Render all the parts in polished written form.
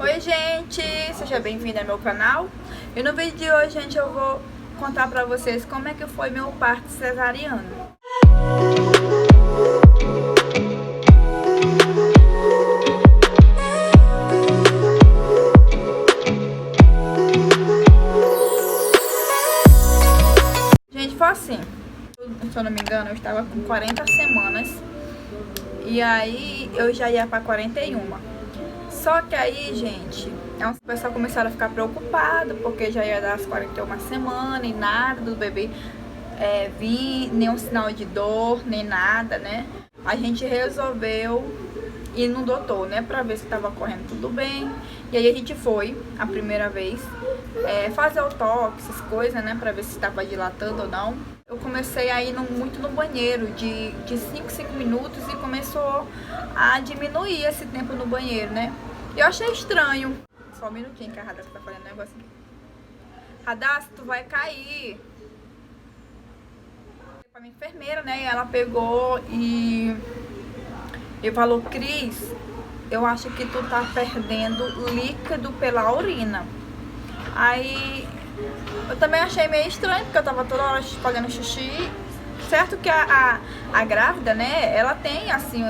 Oi gente, seja bem-vindo ao meu canal. E no vídeo de hoje, gente, eu vou contar pra vocês como é que foi meu parto cesariano. Gente, foi assim, se eu não me engano, eu estava com 40 semanas e aí eu já ia pra 41. Só que aí, gente, o pessoal começaram a ficar preocupado, porque já ia dar as 41 semanas e nada do bebê vir, nenhum sinal de dor, nem nada, né? A gente resolveu ir no doutor, né, pra ver se tava correndo tudo bem. E aí a gente foi, a primeira vez, fazer o toque, essas coisas, né, pra ver se tava dilatando ou não. Eu comecei a ir muito no banheiro, de 5 minutos, e começou a diminuir esse tempo no banheiro, né? Eu achei estranho. Só um minutinho que a Radassa tá fazendo um negócio aqui. Radassa, tu vai cair. Pra minha enfermeira, né? E ela pegou e falou: Cris, eu acho que tu tá perdendo líquido pela urina. Aí eu também achei meio estranho, porque eu tava toda hora fazendo xixi. Certo que a grávida, né, ela tem assim,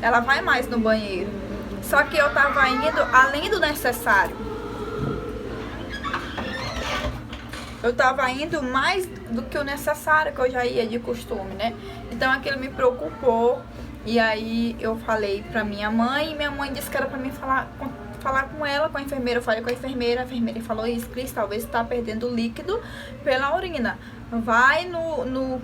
ela vai mais no banheiro. Só que eu tava indo além do necessário. Eu tava indo mais do que o necessário, que eu já ia de costume, né? Então aquilo me preocupou. E aí eu falei pra minha mãe, e minha mãe disse que era pra mim falar com ela, com a enfermeira. Eu falei com a enfermeira falou: isso, Cris, talvez você tá perdendo líquido pela urina. Vai no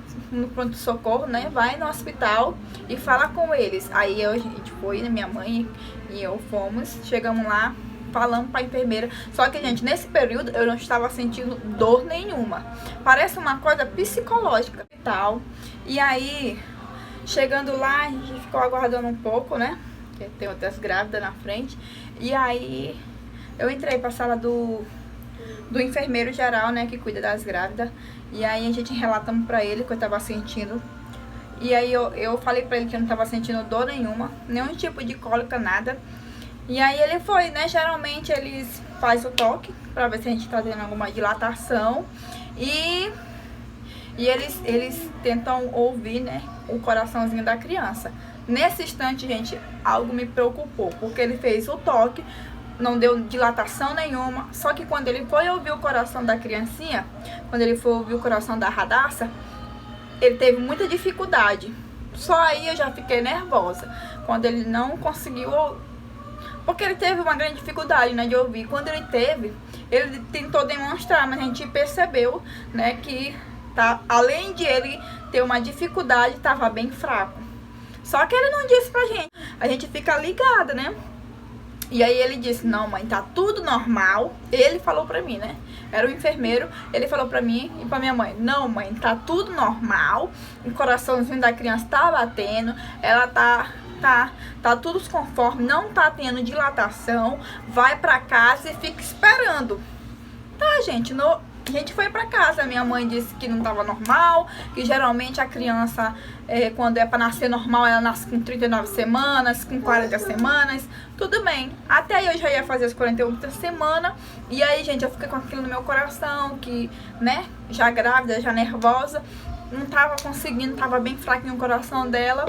pronto-socorro, né? Vai no hospital e fala com eles. Aí a gente foi, né? Minha mãe e eu fomos, chegamos lá, falamos pra enfermeira. Só que, gente, nesse período eu não estava sentindo dor nenhuma. Parece uma coisa psicológica e tal. E aí, chegando lá, a gente ficou aguardando um pouco, né? Porque tem outras grávidas na frente. E aí, eu entrei pra sala do enfermeiro geral, né, que cuida das grávidas. E aí a gente relatamos pra ele que eu tava sentindo. E aí eu falei pra ele que eu não tava sentindo dor nenhuma, nenhum tipo de cólica, nada. E aí ele foi, né, geralmente eles fazem o toque pra ver se a gente tá tendo alguma dilatação. E eles tentam ouvir, né, o coraçãozinho da criança. Nesse instante, gente, algo me preocupou, porque ele fez o toque, não deu dilatação nenhuma. Só que quando ele foi ouvir o coração da criancinha, quando ele foi ouvir o coração da Radassa, ele teve muita dificuldade. Só aí eu já fiquei nervosa, quando ele não conseguiu, porque ele teve uma grande dificuldade, né, de ouvir. Quando ele teve, ele tentou demonstrar, mas a gente percebeu, né, que além de ele ter uma dificuldade, estava bem fraco. Só que ele não disse pra gente. A gente fica ligada, né? E aí ele disse: não, mãe, tá tudo normal. Ele falou pra mim, né? Era o enfermeiro. Ele falou pra mim e pra minha mãe: não, mãe, tá tudo normal. O coraçãozinho da criança tá batendo. Ela tá tudo conforme. Não tá tendo dilatação. Vai pra casa e fica esperando. Tá, gente, a gente foi pra casa. Minha mãe disse que não tava normal, que geralmente a criança, quando é pra nascer normal, ela nasce com 39 semanas, com 40 semanas. Tudo bem. Até aí eu já ia fazer as 48 semanas. E aí, gente, eu fiquei com aquilo no meu coração, que, né, já grávida, já nervosa. Não tava conseguindo, tava bem fraquinho o coração dela.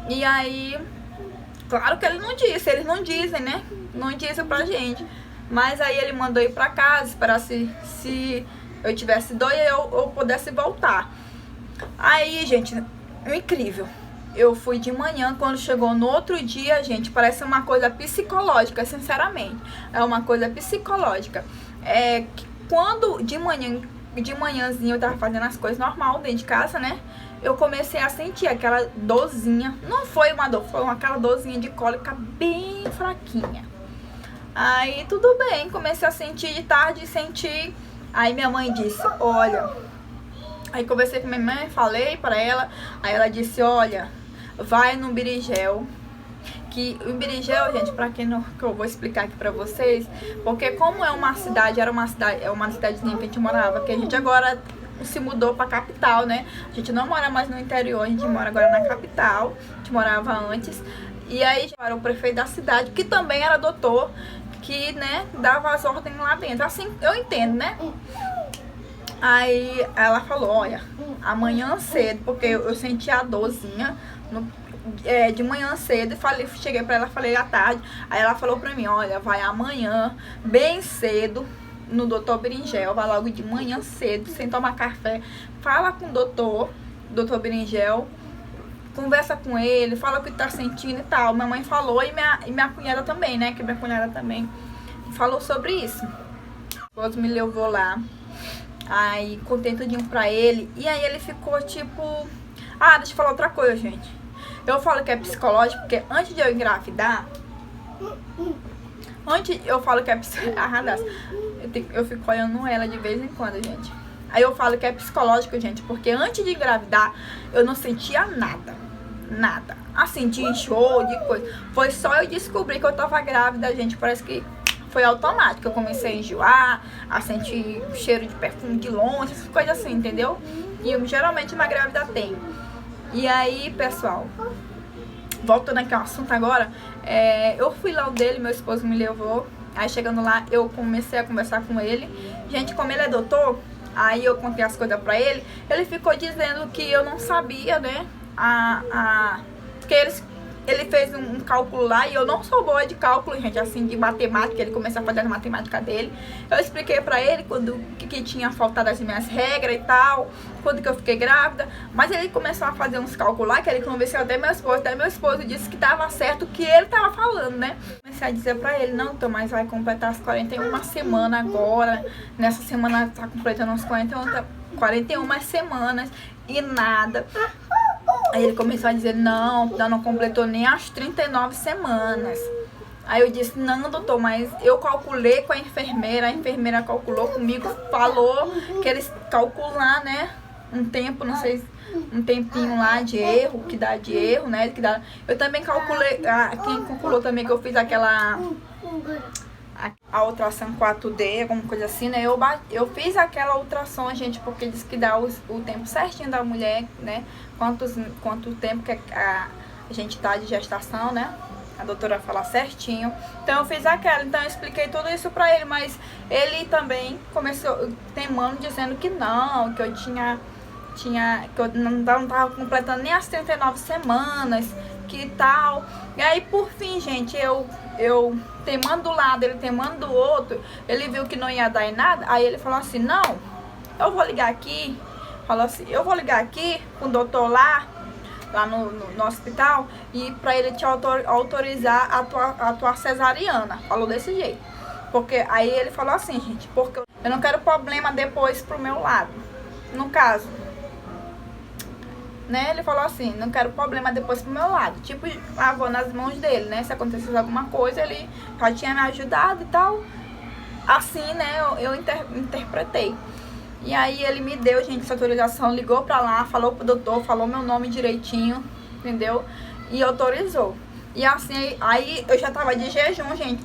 E aí, claro que eles não dizem, né? Não dizem pra gente. Mas aí ele mandou ir pra casa, esperar se eu tivesse dor e eu pudesse voltar. Aí, gente, incrível. Eu fui de manhã, quando chegou no outro dia, gente, parece uma coisa psicológica, sinceramente. É uma coisa psicológica. Quando de manhãzinha eu tava fazendo as coisas normal dentro de casa, né? Eu comecei a sentir aquela dorzinha. Não foi uma dor, foi aquela dorzinha de cólica bem fraquinha. Aí tudo bem, comecei a sentir de tarde, senti. Aí minha mãe disse: olha. Aí conversei com minha mãe, falei pra ela. Aí ela disse: olha, vai no Birigel. Que o Birigel, gente, pra quem não, que eu vou explicar aqui pra vocês, porque como é uma cidadezinha que a gente morava, que a gente agora se mudou pra capital, né? A gente não mora mais no interior, a gente mora agora na capital. A gente morava antes. E aí era o prefeito da cidade, que também era doutor, que, né, dava as ordens lá dentro. Assim, eu entendo, né? Aí ela falou, olha, amanhã cedo, porque eu senti a dorzinha de manhã cedo, e cheguei pra ela, falei à tarde. Aí ela falou pra mim, olha, vai amanhã, bem cedo, no doutor Berinjel, vai logo de manhã cedo, sem tomar café, fala com o doutor Berinjel, conversa com ele, fala o que tá sentindo e tal. Minha mãe falou, e minha cunhada também, né, que minha cunhada também falou sobre isso. O esposo me levou lá, aí contei tudinho pra ele, e aí ele ficou tipo... Ah, deixa eu falar outra coisa, gente. Eu falo que é psicológico, porque antes de eu engravidar, eu falo que é psicológico, eu fico olhando ela de vez em quando, gente. Aí eu falo que é psicológico, gente, porque antes de engravidar, eu não sentia nada. Nada. Assim, de enjoo, de coisa. Foi só eu descobrir que eu tava grávida, gente. Parece que foi automático. Eu comecei a enjoar, a sentir cheiro de perfume de longe, essas coisas assim, entendeu? E eu, geralmente uma grávida tem. E aí, pessoal, voltando aqui ao assunto agora, eu fui lá o dele, meu esposo me levou. Aí chegando lá, eu comecei a conversar com ele. Gente, como ele é doutor, aí eu contei as coisas pra ele. Ele ficou dizendo que eu não sabia, né? Porque ele fez um cálculo lá, e eu não sou boa de cálculo, gente, assim, de matemática. Ele começou a fazer a matemática dele. Eu expliquei pra ele que tinha faltado as minhas regras e tal, quando que eu fiquei grávida. Mas ele começou a fazer uns cálculos lá, que ele convenceu até meu esposo. Até meu esposo disse que tava certo o que ele tava falando, né? Comecei a dizer pra ele, não, então, mas vai completar as 41 semanas agora. Nessa semana tá completando uns 41 semanas e nada. Aí ele começou a dizer, não completou nem as 39 semanas. Aí eu disse, não, doutor, mas eu calculei com a enfermeira calculou comigo, falou que eles calculam, né, um tempo, não sei, um tempinho lá de erro, que dá de erro, né, que dá. Eu também calculei, quem calculou também que eu fiz a ultrassom 4D, alguma coisa assim, né? Eu fiz aquela ultrassom, gente, porque diz que dá o tempo certinho da mulher, né? Quanto tempo que a gente tá de gestação, né? A doutora fala certinho. Então eu fiz aquela, então eu expliquei tudo isso pra ele, mas ele também começou teimando, dizendo que não, que eu que eu não tava completando nem as 39 semanas, que tal. E aí, por fim, gente, eu teimando do lado, ele teimando do outro, ele viu que não ia dar em nada, aí ele falou assim, não, eu vou ligar aqui, falou assim, eu vou ligar aqui com o doutor lá no hospital, e pra ele te autorizar a tua cesariana, falou desse jeito. Porque aí ele falou assim, gente, porque eu não quero problema depois pro meu lado, no caso, né, ele falou assim, não quero problema depois pro meu lado, tipo, lavou nas mãos dele, né, se acontecesse alguma coisa, ele já tinha me ajudado e tal, assim, né, eu interpretei. E aí ele me deu, gente, essa autorização, ligou pra lá, falou pro doutor, falou meu nome direitinho, entendeu, e autorizou. E assim, aí eu já tava de jejum, gente,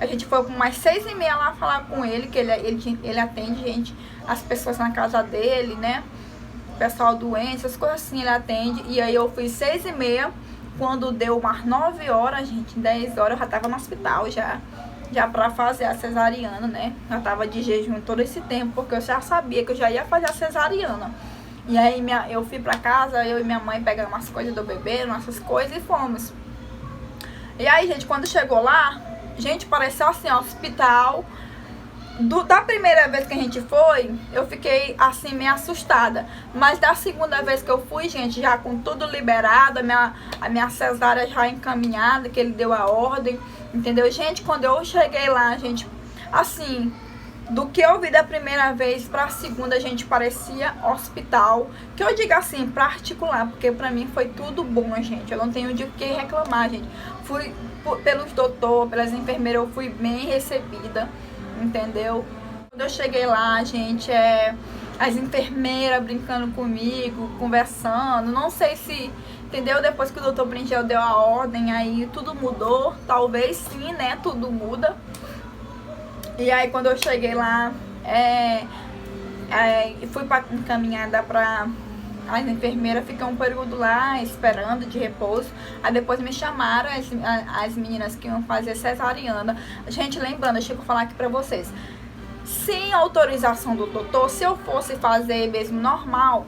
a gente foi com mais 6h30 lá falar com ele, que ele atende, gente, as pessoas na casa dele, né, pessoal doente, essas coisas assim, ele atende. E aí eu fui 6h30, quando deu umas 9 horas, gente, 10 horas, eu já tava no hospital já pra fazer a cesariana, né? Já tava de jejum todo esse tempo, porque eu já sabia que eu já ia fazer a cesariana. E aí eu fui pra casa, eu e minha mãe pegamos umas coisas do bebê, nossas coisas, e fomos. E aí, gente, quando chegou lá, gente, pareceu assim, hospital. Da primeira vez que a gente foi, eu fiquei assim meio assustada. Mas da segunda vez que eu fui, gente, já com tudo liberado, a minha cesárea já encaminhada, que ele deu a ordem, entendeu? Gente, quando eu cheguei lá, gente, assim, do que eu vi da primeira vez pra segunda, gente, parecia hospital. Que eu digo assim, particular, porque pra mim foi tudo bom, gente. Eu não tenho de que reclamar, gente. Fui pelos doutores, pelas enfermeiras, eu fui bem recebida, entendeu? Quando eu cheguei lá, gente, as enfermeiras brincando comigo, conversando, não sei se, entendeu? Depois que o doutor Berinjel deu a ordem, aí tudo mudou, talvez sim, né? Tudo muda. E aí quando eu cheguei lá, fui encaminhada as enfermeiras ficam um período lá esperando de repouso. Aí depois me chamaram as meninas que iam fazer cesariana. Gente, lembrando, deixa eu falar aqui pra vocês. Sem autorização do doutor, se eu fosse fazer mesmo normal,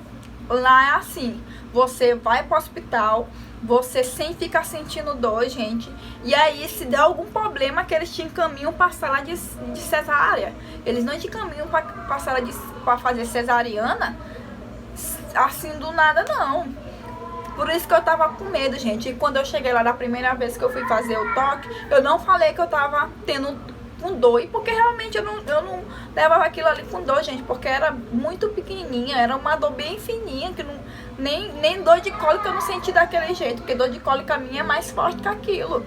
lá é assim, você vai pro hospital, você sem ficar sentindo dor, gente. E aí, se der algum problema, que eles te encaminham pra sala de cesárea. Eles não te encaminham pra sala pra fazer cesariana, assim, do nada, não. Por isso que eu tava com medo, gente. E quando eu cheguei lá da primeira vez que eu fui fazer o toque, eu não falei que eu tava tendo com dor, porque realmente eu não levava aquilo ali com dor, gente, porque era muito pequenininha, era uma dor bem fininha, que nem dor de cólica eu não senti daquele jeito, porque dor de cólica minha é mais forte que aquilo.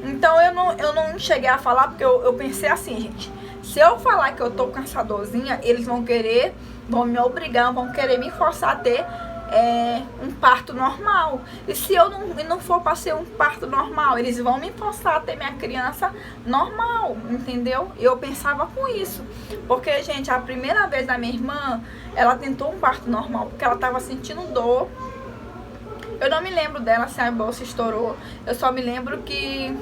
Então eu não cheguei a falar, porque eu pensei assim, gente, se eu falar que eu tô com essa dorzinha, eles vão me obrigar, vão querer me forçar a ter um parto normal. E se eu não for para ser um parto normal, eles vão me forçar a ter minha criança normal, entendeu? Eu pensava com isso, porque, gente, a primeira vez da minha irmã, ela tentou um parto normal, porque ela tava sentindo dor. Eu não me lembro dela se a bolsa estourou, eu só me lembro que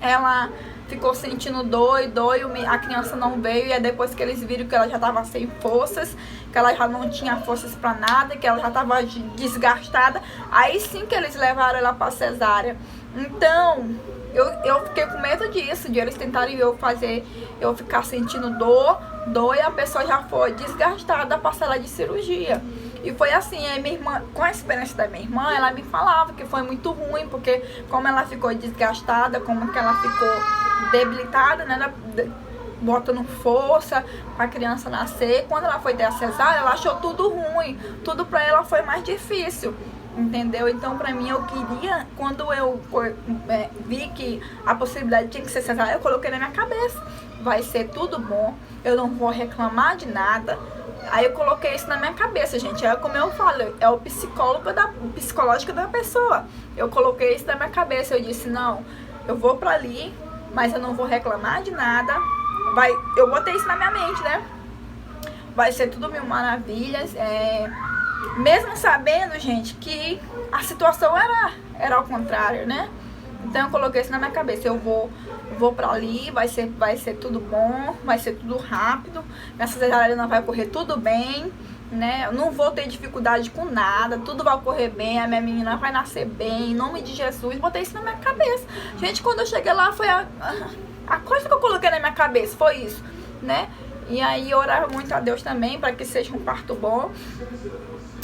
ela ficou sentindo dor e a criança não veio. E é depois que eles viram que ela já estava sem forças, que ela já não tinha forças para nada, que ela já estava desgastada, aí sim que eles levaram ela para cesárea. Então eu fiquei com medo disso, de eles tentarem eu ficar sentindo dor e a pessoa já foi desgastada para a sala de cirurgia. E foi assim, aí minha irmã, com a experiência da minha irmã, ela me falava que foi muito ruim, porque como ela ficou desgastada, como que ela ficou debilitada, né, botando força pra criança nascer, quando ela foi ter a cesárea, ela achou tudo ruim, tudo pra ela foi mais difícil, entendeu? Então pra mim, eu queria, quando eu vi que a possibilidade tinha que ser cesárea, eu coloquei na minha cabeça, vai ser tudo bom, eu não vou reclamar de nada. Aí eu coloquei isso na minha cabeça, gente. É como eu falo, é o psicológico da pessoa. Eu coloquei isso na minha cabeça. Eu disse, não, eu vou pra ali, mas eu não vou reclamar de nada. Eu botei isso na minha mente, né? Vai ser tudo mil maravilhas. Mesmo sabendo, gente, que a situação era ao contrário, né? Então eu coloquei isso na minha cabeça. Eu vou pra ali, vai ser tudo bom, vai ser tudo rápido, minha cesariana vai correr tudo bem, né? Eu não vou ter dificuldade com nada, tudo vai correr bem, a minha menina vai nascer bem, em nome de Jesus. Botei isso na minha cabeça. Gente, quando eu cheguei lá, foi a coisa que eu coloquei na minha cabeça, foi isso, né? E aí eu orava muito a Deus também, para que seja um parto bom.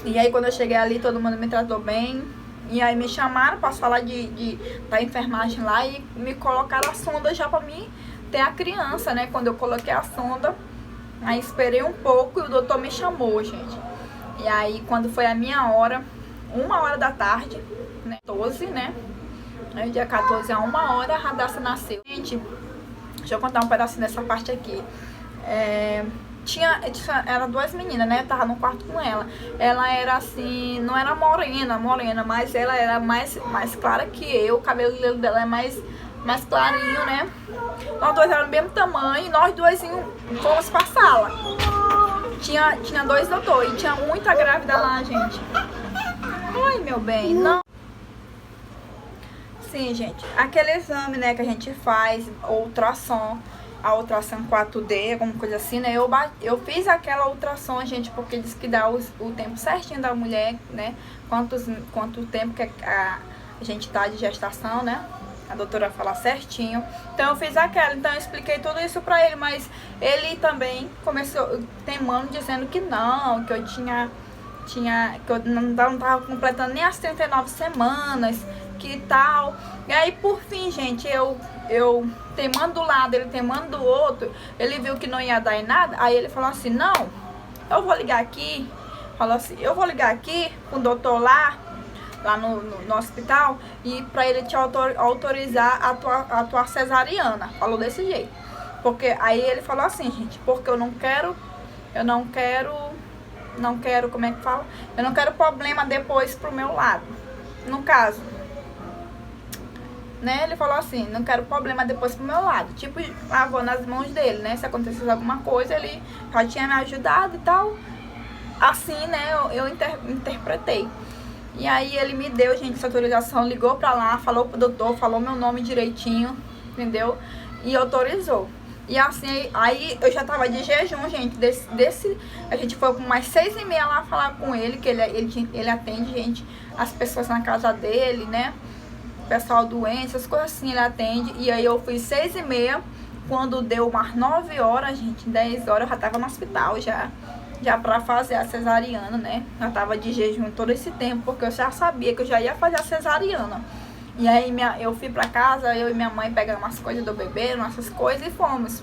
E aí quando eu cheguei ali, todo mundo me tratou bem. E aí me chamaram para falar da enfermagem lá e me colocaram a sonda já para mim ter a criança, né? Quando eu coloquei a sonda, aí esperei um pouco e o doutor me chamou, gente. E aí quando foi a minha hora, 1h da tarde, né? 12, né? Aí, dia 14 a 1h, a Radassa nasceu. Gente, deixa eu contar um pedacinho dessa parte aqui. Eram 2 meninas, né? Eu tava no quarto com ela. Ela era assim, não era morena, mas ela era mais clara que eu. O cabelo dela é mais clarinho, né? Nós 2 éramos do mesmo tamanho e nós 2 fomos pra sala. Tinha 2 doutores e tinha muita grávida lá, gente. Ai, meu bem, não. Sim, gente, aquele exame, né, que a gente faz, ultrassom, a ultrassom 4D, alguma coisa assim, né? Eu fiz aquela ultrassom, gente, porque diz que dá o tempo certinho da mulher, né? Quanto tempo que a gente tá de gestação, né? A doutora fala certinho. Então eu fiz aquela, então eu expliquei tudo isso pra ele, mas ele também começou teimando, dizendo que não, que eu que eu não tava completando nem as 39 semanas, que tal. E aí, por fim, gente, eu teimando do lado, ele teimando do outro, ele viu que não ia dar em nada, aí ele falou assim, não, eu vou ligar aqui, eu vou ligar aqui com o doutor lá no hospital, e pra ele te autorizar a tua cesariana, falou desse jeito, porque aí ele falou assim, gente, porque eu não quero, como é que fala? Eu não quero problema depois pro meu lado, no caso, né? Ele falou assim, não quero problema depois pro meu lado, tipo, lavou nas mãos dele, né? Se acontecesse alguma coisa, ele já tinha me ajudado e tal. assim, né, eu interpretei. E aí ele me deu, gente, essa autorização, ligou pra lá, falou pro doutor, falou meu nome direitinho, entendeu? E autorizou. E assim, aí eu já tava de jejum, gente, a gente foi com umas 6h30 lá falar com ele, que ele atende, gente, as pessoas na casa dele, né? Pessoal doente, essas coisas assim, ele atende. E aí eu fui 6h30, quando deu umas 9 horas, gente, 10 horas, eu já tava no hospital já pra fazer a cesariana, né? Eu tava de jejum todo esse tempo, porque eu já sabia que eu já ia fazer a cesariana. E aí eu fui pra casa, eu e minha mãe pegamos umas coisas do bebê, nossas coisas e fomos.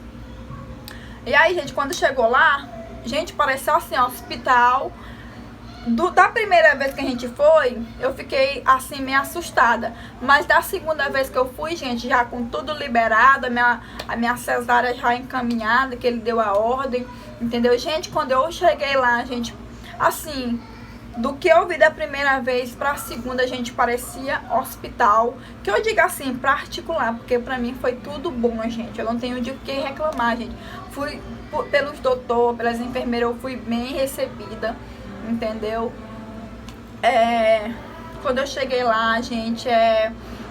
E aí, gente, quando chegou lá, gente, pareceu assim, ó, hospital. Da primeira vez que a gente foi, eu fiquei assim, meio assustada. Mas da segunda vez que eu fui, gente, já com tudo liberado, a minha cesárea já encaminhada, que ele deu a ordem, entendeu? Gente, quando eu cheguei lá, gente, assim, do que eu vi da primeira vez pra segunda, gente, parecia hospital. Que eu digo assim, particular, porque pra mim foi tudo bom, gente. Eu não tenho de que reclamar, gente. Fui pelos doutores, pelas enfermeiras, eu fui bem recebida, entendeu? Quando eu cheguei lá, gente,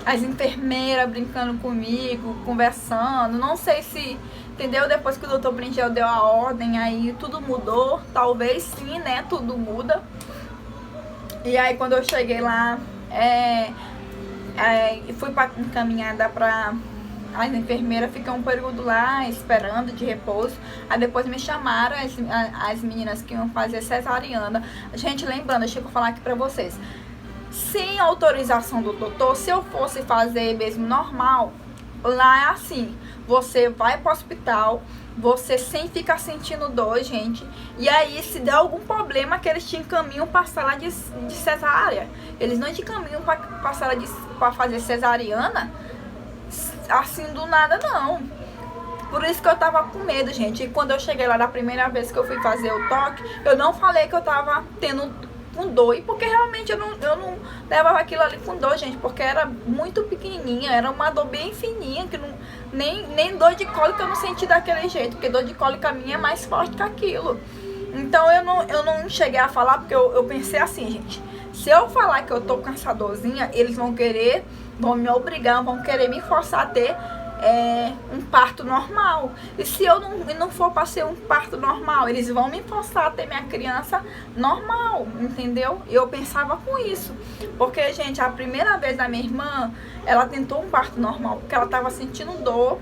as enfermeiras brincando comigo, conversando. Não sei se, entendeu? Depois que o doutor Bringel deu a ordem, aí tudo mudou. Talvez sim, né? Tudo muda. E aí quando eu cheguei lá, fui encaminhada pra as enfermeiras, fiquei um período lá esperando de repouso. Aí depois me chamaram as meninas que iam fazer cesariana. Gente, lembrando, deixa eu falar aqui pra vocês, sem autorização do doutor, se eu fosse fazer mesmo normal, lá é assim, você vai pro hospital, você sem ficar sentindo dor, gente. E aí, se der algum problema, que eles te encaminham pra sala de cesárea. Eles não te encaminham pra sala pra fazer cesariana assim do nada, não. Por isso que eu tava com medo, gente. E quando eu cheguei lá da primeira vez que eu fui fazer o toque, eu não falei que eu tava tendo com dor. E porque realmente eu não levava aquilo ali com dor, gente. Porque era muito pequenininha, era uma dor bem fininha, que nem dor de cólica eu não senti daquele jeito. Porque dor de cólica minha é mais forte que aquilo. Então eu não cheguei a falar, porque eu pensei assim, gente. Se eu falar que eu tô com essa dorzinha, eles vão me obrigar, vão querer me forçar a ter um parto normal. E se eu não for para ser um parto normal, eles vão me forçar a ter minha criança normal, entendeu? E eu pensava com isso. Porque, gente, a primeira vez da minha irmã, ela tentou um parto normal, porque ela tava sentindo dor.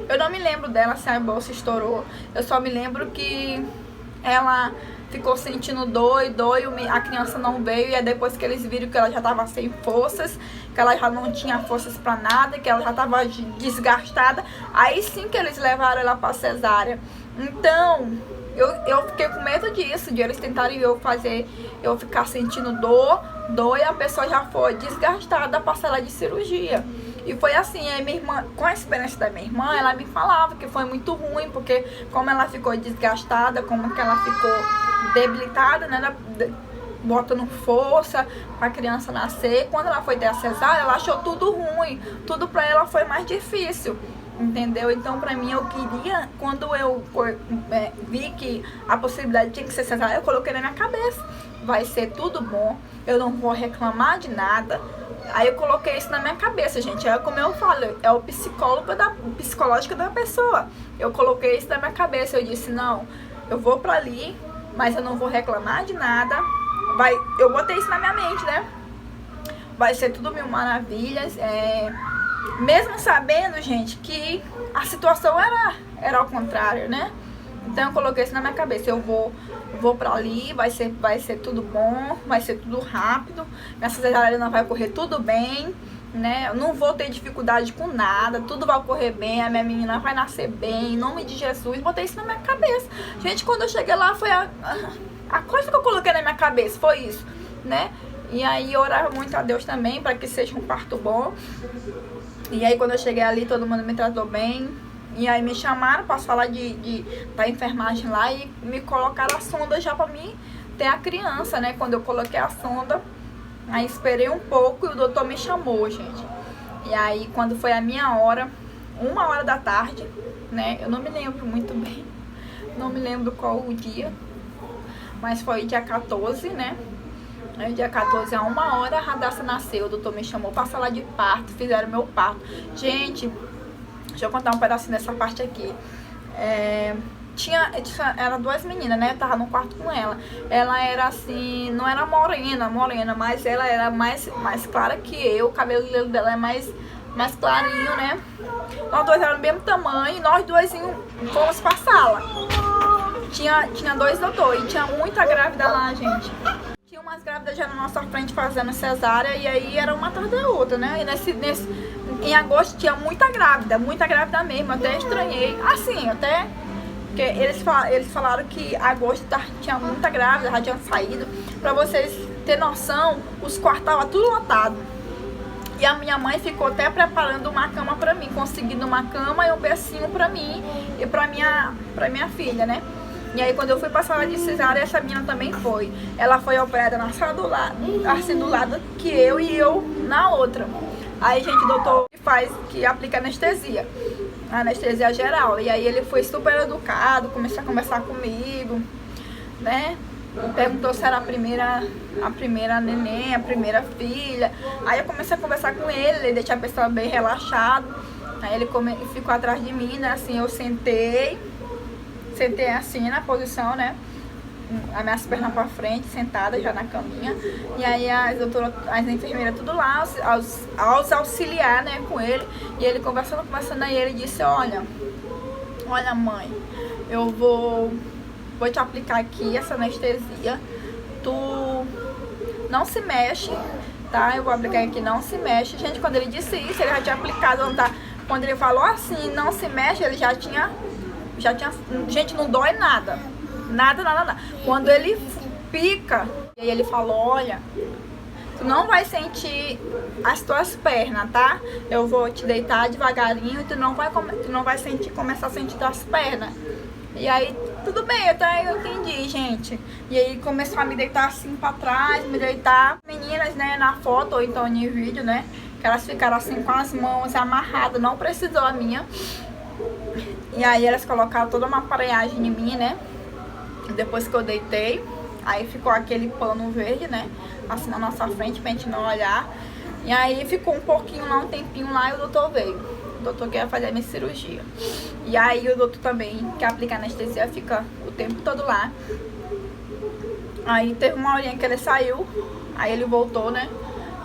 Eu não me lembro dela se a bolsa estourou. Eu só me lembro que ela ficou sentindo dor e a criança não veio. E é depois que eles viram que ela já estava sem forças, que ela já não tinha forças para nada, que ela já estava desgastada, aí sim que eles levaram ela para cesárea. Então eu fiquei com medo disso, de eles tentarem eu ficar sentindo dor e a pessoa já foi desgastada para a sala de cirurgia. E foi assim, a minha irmã, com a experiência da minha irmã, ela me falava que foi muito ruim, porque como ela ficou desgastada, como que ela ficou debilitada, né, botando força pra criança nascer, quando ela foi ter a cesárea, ela achou tudo ruim, tudo pra ela foi mais difícil, entendeu? Então pra mim eu queria, quando eu vi que a possibilidade tinha que ser cesárea, eu coloquei na minha cabeça, vai ser tudo bom, eu não vou reclamar de nada. Aí eu coloquei isso na minha cabeça, gente. É como eu falo, é o psicológico da pessoa. Eu coloquei isso na minha cabeça. Eu disse, não, eu vou pra ali, mas eu não vou reclamar de nada. Eu botei isso na minha mente, né? Vai ser tudo mil maravilhas. Mesmo sabendo, gente, que a situação era ao contrário, né? Então eu coloquei isso na minha cabeça. Eu vou pra ali, vai ser tudo bom, vai ser tudo rápido, minha cesariana vai correr tudo bem, né? Eu não vou ter dificuldade com nada, tudo vai correr bem, a minha menina vai nascer bem, em nome de Jesus. Botei isso na minha cabeça. Gente, quando eu cheguei lá, foi a coisa que eu coloquei na minha cabeça, foi isso, né? E aí eu orava muito a Deus também, para que seja um parto bom. E aí quando eu cheguei ali, todo mundo me tratou bem. E aí me chamaram para falar da enfermagem lá e me colocaram a sonda já para mim ter a criança, né? Quando eu coloquei a sonda, aí esperei um pouco e o doutor me chamou, gente. E aí quando foi a minha hora, 1h da tarde, né? Eu não me lembro muito bem, não me lembro qual o dia, mas foi dia 14, né? Aí, dia 14, a 1h, a Radassa nasceu. O doutor me chamou pra sala de parto, fizeram meu parto. Gente, deixa eu contar um pedacinho dessa parte aqui. Era 2 meninas, né? Eu tava no quarto com ela. Ela era assim, não era morena, mas ela era mais clara que eu. O cabelo dela é mais clarinho, né? Nós dois éramos do mesmo tamanho. Nós dois fomos pra sala. Tinha 2 doutores e tinha muita grávida lá, gente. Tinha umas grávidas já na nossa frente fazendo cesárea, e aí era uma atrás da outra, né? E em agosto tinha muita grávida mesmo. Até estranhei, assim, até que eles falaram que agosto tinha muita grávida, já tinham saído. Pra vocês terem noção, os quartos estavam tudo lotados. E a minha mãe ficou até preparando uma cama pra mim, conseguindo uma cama e um bercinho pra mim e pra minha filha, né? E aí quando eu fui pra sala de cesárea, essa menina também foi. Ela foi operada na sala do lado, assim do lado que eu, e eu na outra. Aí, gente, o doutor que aplica anestesia geral. E aí ele foi super educado, começou a conversar comigo, né? Perguntou se era a primeira neném, a primeira filha. Aí eu comecei a conversar com ele deixar a pessoa bem relaxado. Aí ele ficou atrás de mim, né? Assim, eu sentei assim na posição, né? As minhas pernas pra frente, sentada já na caminha. E aí as enfermeiras tudo lá, aos auxiliar, né, com ele. E ele conversando, aí ele disse, olha mãe, eu vou te aplicar aqui essa anestesia. Tu não se mexe, tá? Eu vou aplicar aqui, não se mexe. Gente, quando ele disse isso, ele já tinha aplicado, tá? Quando ele falou assim, não se mexe, ele já tinha, gente, não dói nada. Nada. Quando ele pica, e aí ele falou, olha, tu não vai sentir as tuas pernas, tá? Eu vou te deitar devagarinho e tu não vai começar a sentir tuas pernas. E aí, tudo bem, até eu entendi, gente. E aí começou a me deitar assim pra trás, Meninas, né, na foto ou então em vídeo, né, que elas ficaram assim com as mãos amarradas, não precisou a minha. E aí elas colocaram toda uma aparelhagem em mim, né? Depois que eu deitei, aí ficou aquele pano verde, né? Assim na nossa frente pra gente não olhar. E aí ficou um pouquinho lá, um tempinho lá, e o doutor veio. O doutor quer fazer a minha cirurgia. E aí o doutor também quer aplicar anestesia, fica o tempo todo lá. Aí teve uma horinha que ele saiu, aí ele voltou, né?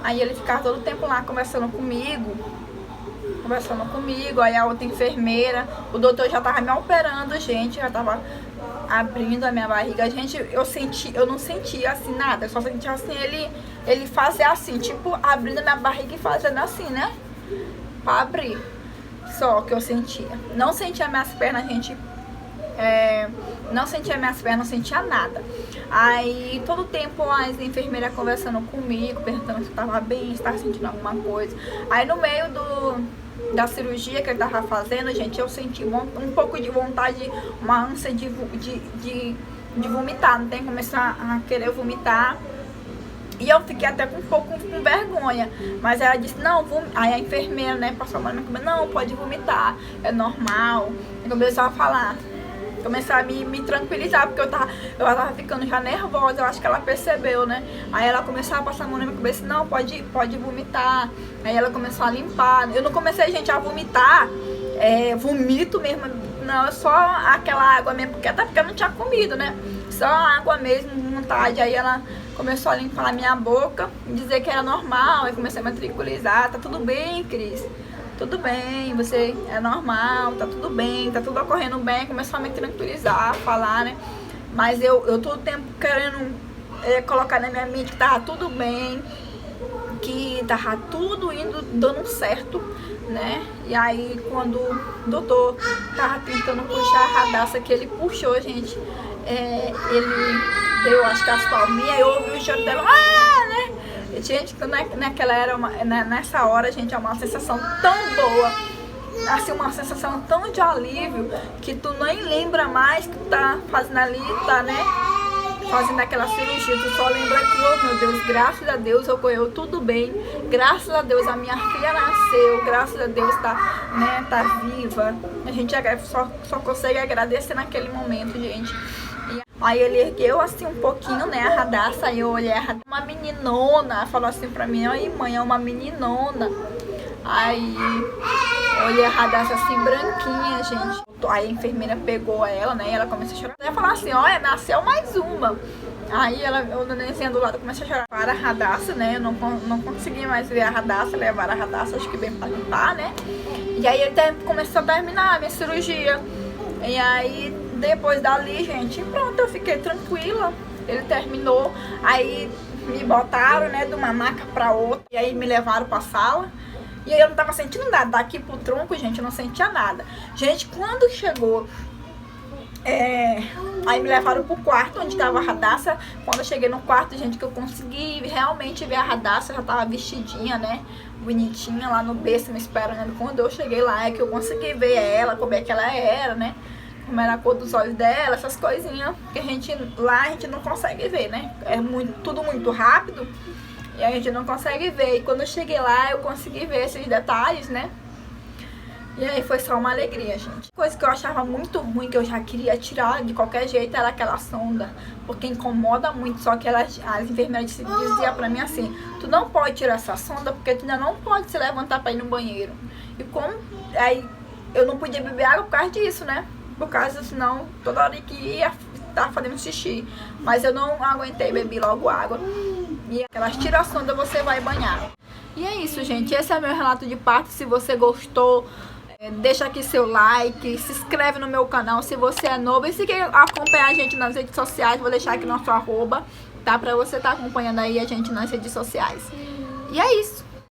Aí ele ficava todo o tempo lá conversando comigo, aí a outra enfermeira, o doutor já tava me operando, gente, já tava abrindo a minha barriga. Gente, eu não sentia assim nada, eu só sentia assim, ele fazia assim, tipo, abrindo a minha barriga e fazendo assim, né, pra abrir, só que eu sentia. Não sentia minhas pernas, gente, não sentia minhas pernas, não sentia nada. Aí todo o tempo as enfermeiras conversando comigo, perguntando se eu tava bem, se tava sentindo alguma coisa. Aí no meio da cirurgia que ele tava fazendo, gente, eu senti um pouco de vontade, uma ânsia de vomitar, não tem? Começar a querer vomitar. E eu fiquei até com um pouco com vergonha, mas ela disse, não, aí a enfermeira, né, passou a mão na minha cabeça, não, pode vomitar, é normal. Eu comecei a falar, comecei a me tranquilizar, porque eu tava ficando já nervosa, eu acho que ela percebeu, né? Aí ela começou a passar a mão na minha cabeça, não, pode vomitar. Aí ela começou a limpar. Eu não comecei, gente, a vomitar, vomito mesmo, não, só aquela água mesmo, até porque eu não tinha comido, né? Só água mesmo, vontade. Aí ela começou a limpar a minha boca, dizer que era normal, aí comecei a me tranquilizar, tá tudo bem, Cris. Tudo bem, você é normal, tá tudo bem, tá tudo ocorrendo bem. Começou a me tranquilizar, a falar, né? Mas eu todo tempo querendo colocar na minha mente que tava tudo bem, que tava tudo dando certo, né? E aí quando o doutor tava tentando puxar a Radassa, que ele puxou, gente, ele deu, acho que as palminhas, eu ouvi o choro dela, né? Gente, nessa hora, gente, é uma sensação tão boa, assim, uma sensação tão de alívio, que tu nem lembra mais que tu tá fazendo ali, tá, né, fazendo aquela cirurgia, tu só lembra que, oh meu Deus, graças a Deus ocorreu tudo bem, graças a Deus a minha filha nasceu, graças a Deus tá viva. A gente só consegue agradecer naquele momento, gente. Aí ele ergueu assim um pouquinho, né, a Radassa, aí eu olhei a Radassa, uma meninona, falou assim pra mim, aí mãe, é uma meninona. Aí eu olhei a Radassa assim, branquinha, gente. Aí a enfermeira pegou ela, né, e ela começou a chorar. Ela falou assim, olha, nasceu mais uma. Aí o nenenzinho do lado começou a chorar. Para a Radassa, né, eu não consegui mais ver a Radassa, levaram a Radassa, acho que bem pra limpar, né. E aí ele começou a terminar a minha cirurgia. E aí, depois dali, gente, pronto, eu fiquei tranquila. Ele terminou, aí me botaram, né, de uma maca pra outra. E aí me levaram pra sala. E aí eu não tava sentindo nada. Daqui pro tronco, gente, eu não sentia nada. Gente, quando chegou... Aí me levaram pro quarto onde tava a Radassa. Quando eu cheguei no quarto, gente, que eu consegui realmente ver a Radassa, já tava vestidinha, né, bonitinha lá no berço me esperando. Quando eu cheguei lá é que eu consegui ver ela, como é que ela era, né, como era a cor dos olhos dela, essas coisinhas que lá a gente não consegue ver, né, é tudo muito rápido e a gente não consegue ver. E quando eu cheguei lá eu consegui ver esses detalhes, né. E aí foi só uma alegria, gente. Coisa que eu achava muito ruim, que eu já queria tirar de qualquer jeito, era aquela sonda. Porque incomoda muito, só que as enfermeiras diziam pra mim assim, tu não pode tirar essa sonda porque tu ainda não pode se levantar pra ir no banheiro. E como aí eu não podia beber água por causa disso, né? Por causa, senão toda hora que ia tava fazendo xixi. Mas eu não aguentei, bebi logo água. E aquelas tira a sonda, você vai banhar. E é isso, gente. Esse é meu relato de parto. Se você gostou, deixa aqui seu like, se inscreve no meu canal se você é novo. E se quer acompanhar a gente nas redes sociais, vou deixar aqui nosso arroba, tá? Pra você estar acompanhando aí a gente nas redes sociais. E é isso.